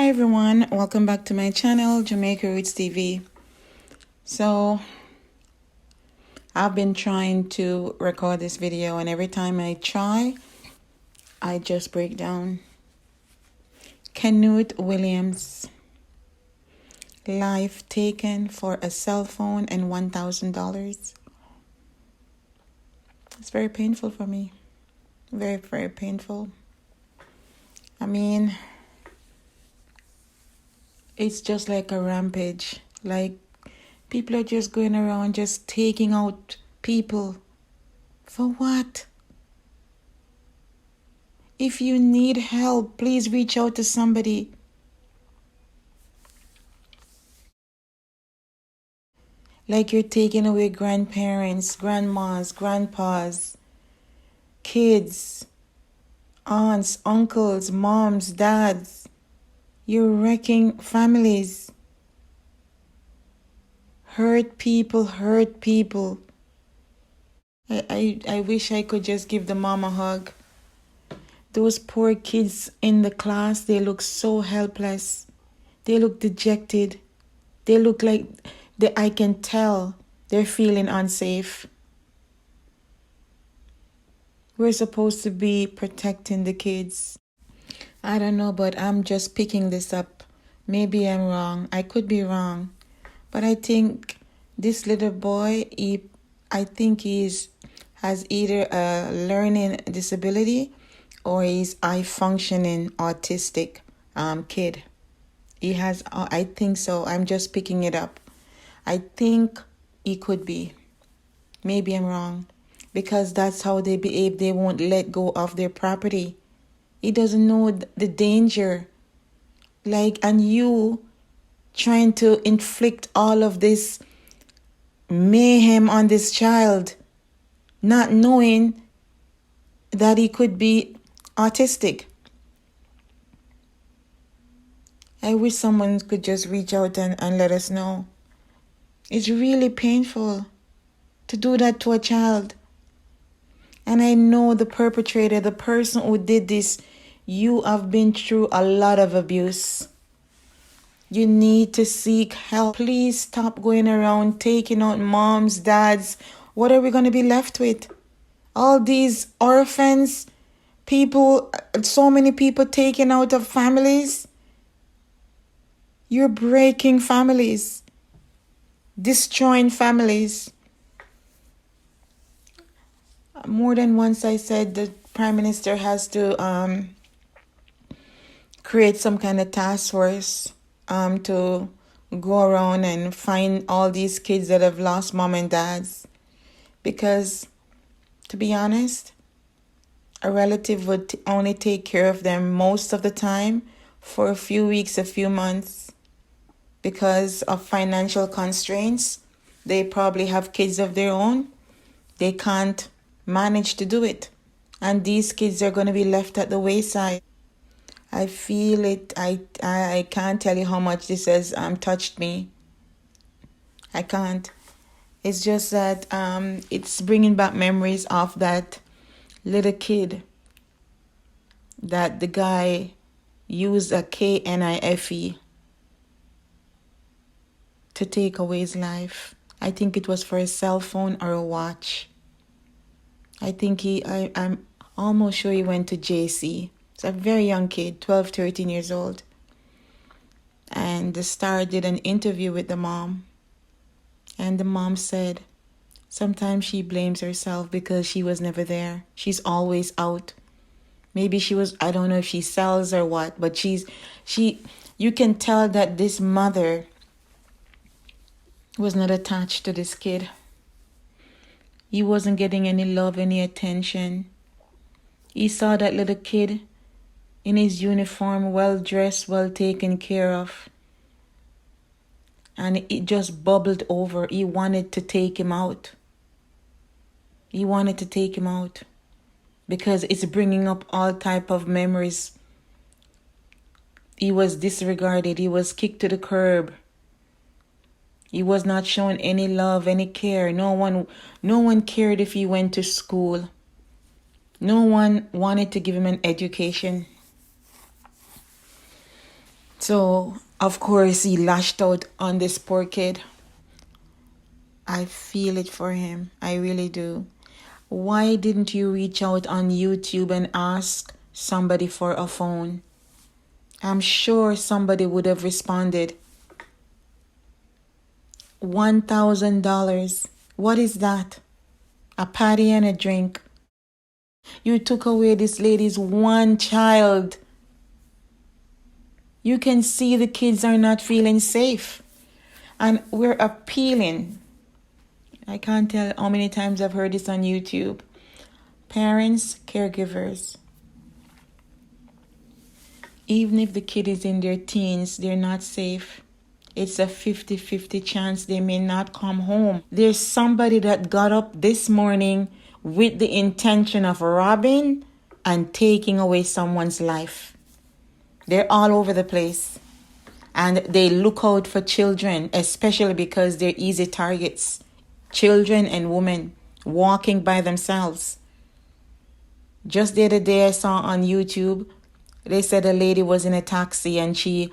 Hi everyone, welcome back to my channel, Jamaica Roots TV. So I've been trying to record this video, and every time I try, I just break down. KENUTE Williams, life taken for a cell phone and $1,000. It's very painful for me. Very, very painful. I mean, it's just like a rampage. Like, people are just going around just taking out people. For what? If you need help, please reach out to somebody. Like you're taking away grandparents, grandmas, grandpas, kids, aunts, uncles, moms, dads. You're wrecking families. Hurt people, hurt people. I wish I could just give the mom a hug. Those poor kids in the class, they look so helpless. They look dejected. They look like I can tell they're feeling unsafe. We're supposed to be protecting the kids. I don't know, but I'm just picking this up. Maybe I'm wrong. I could be wrong. But I think this little boy, I think has either a learning disability or he's high functioning autistic kid. He has, I think so. I'm just picking it up. I think he could be. Maybe I'm wrong. Because that's how they behave. They won't let go of their property. He doesn't know the danger. And you trying to inflict all of this mayhem on this child, not knowing that he could be autistic. I wish someone could just reach out and let us know. It's really painful to do that to a child. And I know the perpetrator, the person who did this, you have been through a lot of abuse. You need to seek help. Please stop going around taking out moms, dads. What are we going to be left with? All these orphans, people, so many people taken out of families. You're breaking families, destroying families. More than once I said the Prime Minister has to create some kind of task force to go around and find all these kids that have lost mom and dads. Because, to be honest, a relative would only take care of them most of the time for a few weeks, a few months. Because of financial constraints, they probably have kids of their own. They can't manage to do it. And these kids are going to be left at the wayside. I feel it. I can't tell you how much this has touched me. I can't. It's just that it's bringing back memories of that little kid that the guy used a KNIFE to take away his life. I think it was for a cell phone or a watch. I think I'm almost sure he went to JC. It's a very young kid, 12, 13 years old. And the Star did an interview with the mom. And the mom said sometimes she blames herself because she was never there. She's always out. Maybe she was, I don't know if she sells or what, but you can tell that this mother was not attached to this kid. He wasn't getting any love, any attention. He saw that little kid in his uniform, well dressed, well taken care of. And it just bubbled over. He wanted to take him out. He wanted to take him out because it's bringing up all type of memories. He was disregarded. He was kicked to the curb. He was not shown any love, any care. No one cared if he went to school. No one wanted to give him an education. So, of course, he lashed out on this poor kid. I feel it for him. I really do. Why didn't you reach out on YouTube and ask somebody for a phone? I'm sure somebody would have responded. $1,000. What is that? A party and a drink. You took away this lady's one child. You can see the kids are not feeling safe. And we're appealing. I can't tell how many times I've heard this on YouTube. Parents, caregivers. Even if the kid is in their teens, they're not safe. It's a 50-50 chance they may not come home. There's somebody that got up this morning with the intention of robbing and taking away someone's life. They're all over the place. And they look out for children, especially because they're easy targets. Children and women walking by themselves. Just the other day I saw on YouTube, they said a lady was in a taxi and she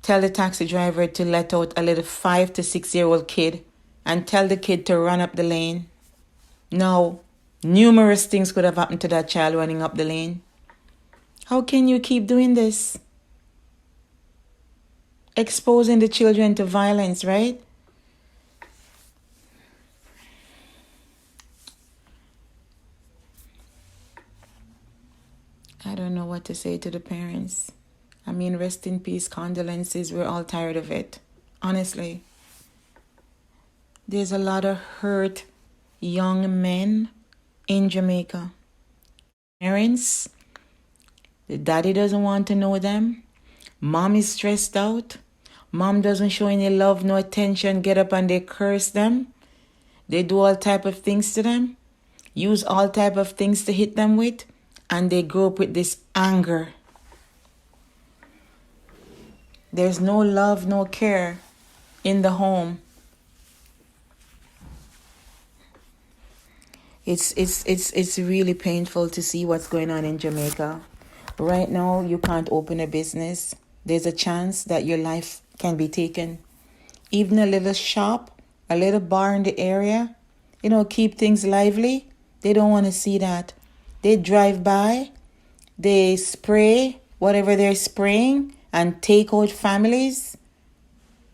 tell the taxi driver to let out a little 5 to 6-year-old kid and tell the kid to run up the lane. Now, numerous things could have happened to that child running up the lane. How can you keep doing this? Exposing the children to violence, right? I don't know what to say to the parents. I mean, rest in peace, condolences. We're all tired of it. Honestly. There's a lot of hurt young men in Jamaica. Parents, the daddy doesn't want to know them. Mom is stressed out. Mom doesn't show any love, no attention. Get up and they curse them. They do all type of things to them. Use all type of things to hit them with. And they grow up with this anger. There's no love, no care in the home. It's really painful to see what's going on in Jamaica. Right now, you can't open a business. There's a chance that your life can be taken. Even a little shop, a little bar in the area, keep things lively. They don't want to see that. They drive by, they spray whatever they're spraying and take out families.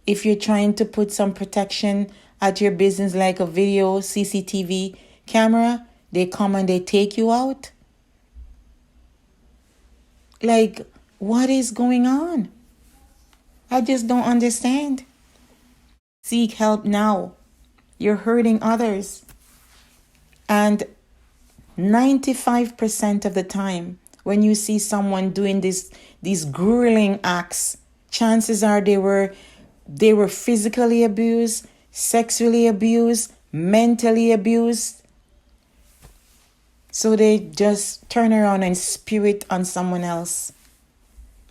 If you're trying to put some protection at your business like a video, CCTV camera, they come and they take you out. Like, what is going on? I just don't understand. Seek help now. You're hurting others. And 95% of the time, when you see someone doing these grueling acts, chances are they were physically abused, sexually abused, mentally abused. So they just turn around and spew it on someone else.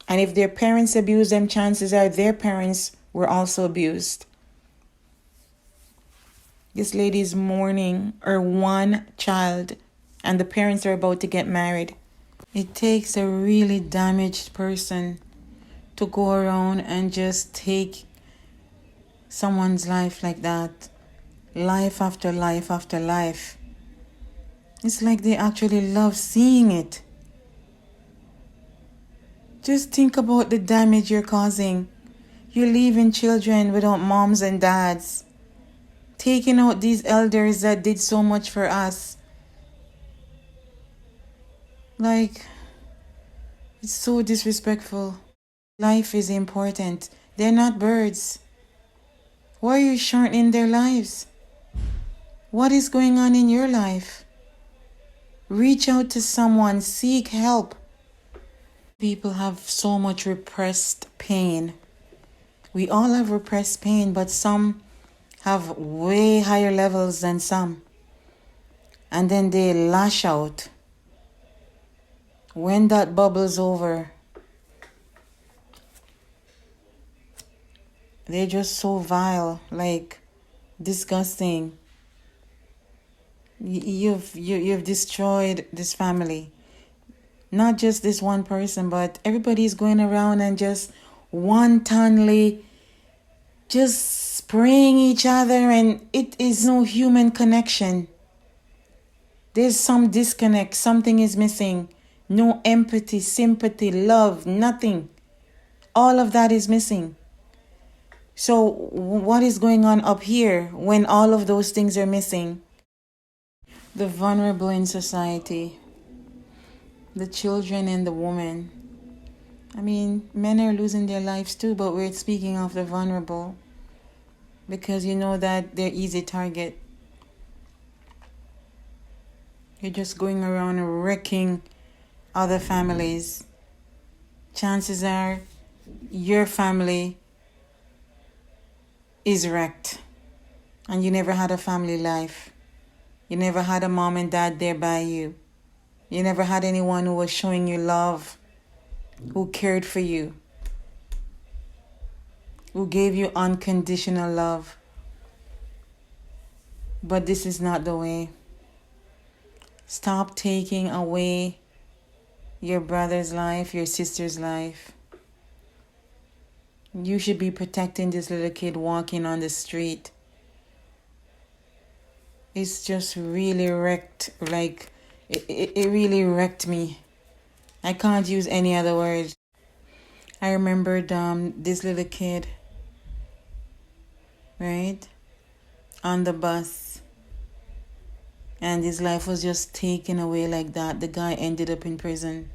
And if their parents abuse them, chances are their parents were also abused. This lady is mourning her one child, and the parents are about to get married. It takes a really damaged person to go around and just take someone's life like that. Life after life after life. It's like they actually love seeing it. Just think about the damage you're causing. You're leaving children without moms and dads. Taking out these elders that did so much for us. Like, it's so disrespectful. Life is important. They're not birds. Why are you shortening their lives? What is going on in your life? Reach out to someone. Seek help. People have so much repressed pain. We all have repressed pain, but some have way higher levels than some. And then they lash out. When that bubble's over, they're just so vile, like disgusting. You've destroyed this family. Not just this one person, but everybody's going around and just wantonly just spraying each other, and it is no human connection. There's some disconnect. Something is missing. No empathy, sympathy, love, nothing. All of that is missing. So what is going on up here when all of those things are missing? The vulnerable in society, the children and the women. I mean, men are losing their lives too, but we're speaking of the vulnerable because you know that they're easy target. You're just going around wrecking other families. Chances are your family is wrecked and you never had a family life. You never had a mom and dad there by you. You never had anyone who was showing you love, who cared for you, who gave you unconditional love. But this is not the way. Stop taking away your brother's life, your sister's life. You should be protecting this little kid walking on the street. It's just really wrecked, like, it really wrecked me. I can't use any other word. I remembered this little kid, right, on the bus. And his life was just taken away like that. The guy ended up in prison.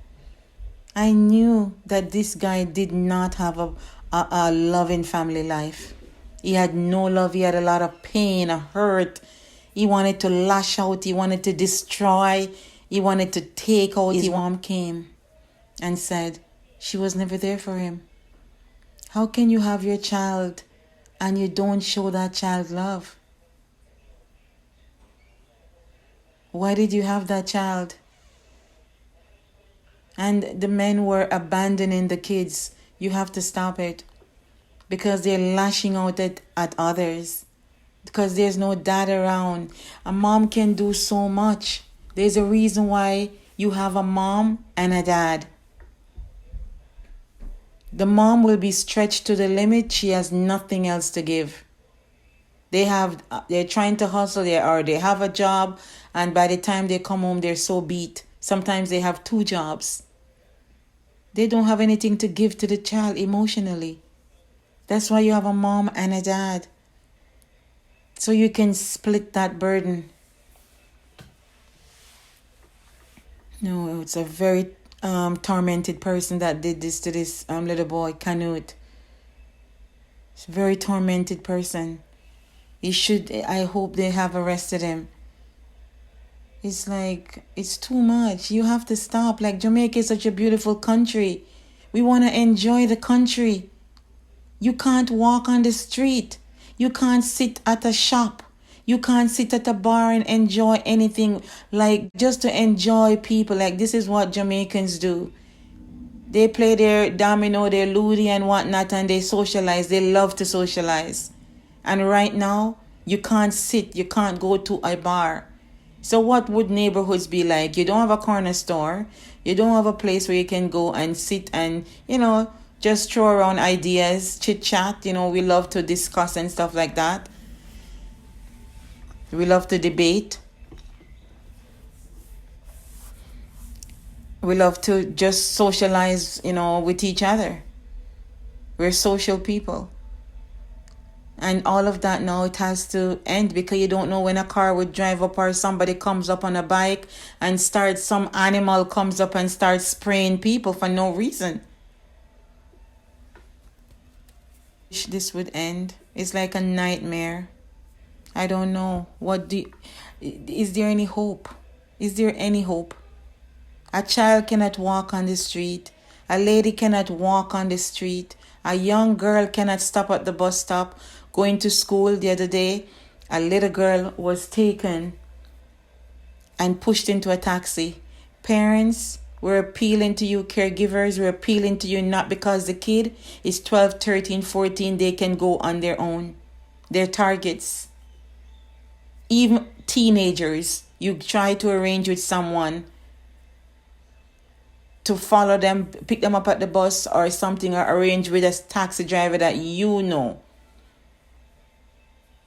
I knew that this guy did not have a loving family life. He had no love. He had a lot of pain, a hurt. He wanted to lash out. He wanted to destroy. He wanted to take out. His mom came and said she was never there for him. How can you have your child and you don't show that child love? Why did you have that child? And the men were abandoning the kids. You have to stop it because they're lashing out at others because there's no dad around. A mom can do so much. There's a reason why you have a mom and a dad. The mom will be stretched to the limit. She has nothing else to give. They're trying to hustle, they have a job, and by the time they come home, they're so beat. Sometimes they have 2 jobs. They don't have anything to give to the child emotionally. That's why you have a mom and a dad. So you can split that burden. No, it's a very tormented person that did this to this little boy, KENUTE. It's a very tormented person. I hope they have arrested him. It's like, it's too much. You have to stop. Like, Jamaica is such a beautiful country. We want to enjoy the country. You can't walk on the street. You can't sit at a shop. You can't sit at a bar and enjoy anything. Like, just to enjoy people. Like, this is what Jamaicans do. They play their domino, their ludi and whatnot, and they socialize. They love to socialize. And right now, you can't sit, you can't go to a bar. So what would neighborhoods be like? You don't have a corner store. You don't have a place where you can go and sit and, just throw around ideas, chit chat. We love to discuss and stuff like that. We love to debate. We love to just socialize, with each other. We're social people. And all of that now, it has to end because you don't know when a car would drive up or somebody comes up on a bike and some animal comes up and starts spraying people for no reason. This would end. It's like a nightmare. I don't know. Is there any hope? Is there any hope? A child cannot walk on the street. A lady cannot walk on the street. A young girl cannot stop at the bus stop. Going to school the other day, a little girl was taken and pushed into a taxi. Parents were appealing to you, caregivers were appealing to you, not because the kid is 12, 13, 14, they can go on their own. They're targets. Even teenagers, you try to arrange with someone. to follow them, pick them up at the bus or something, or arrange with a taxi driver that you know.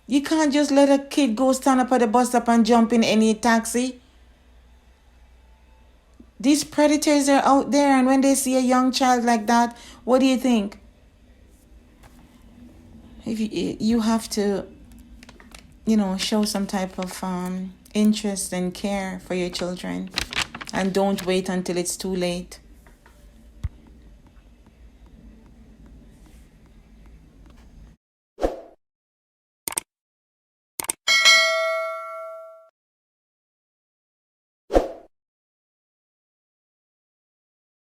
You can't just let a kid go stand up at the bus stop and jump in any taxi. These predators are out there, and when they see a young child like that, what do you think? If you have to, show some type of interest and care for your children, and don't wait until it's too late.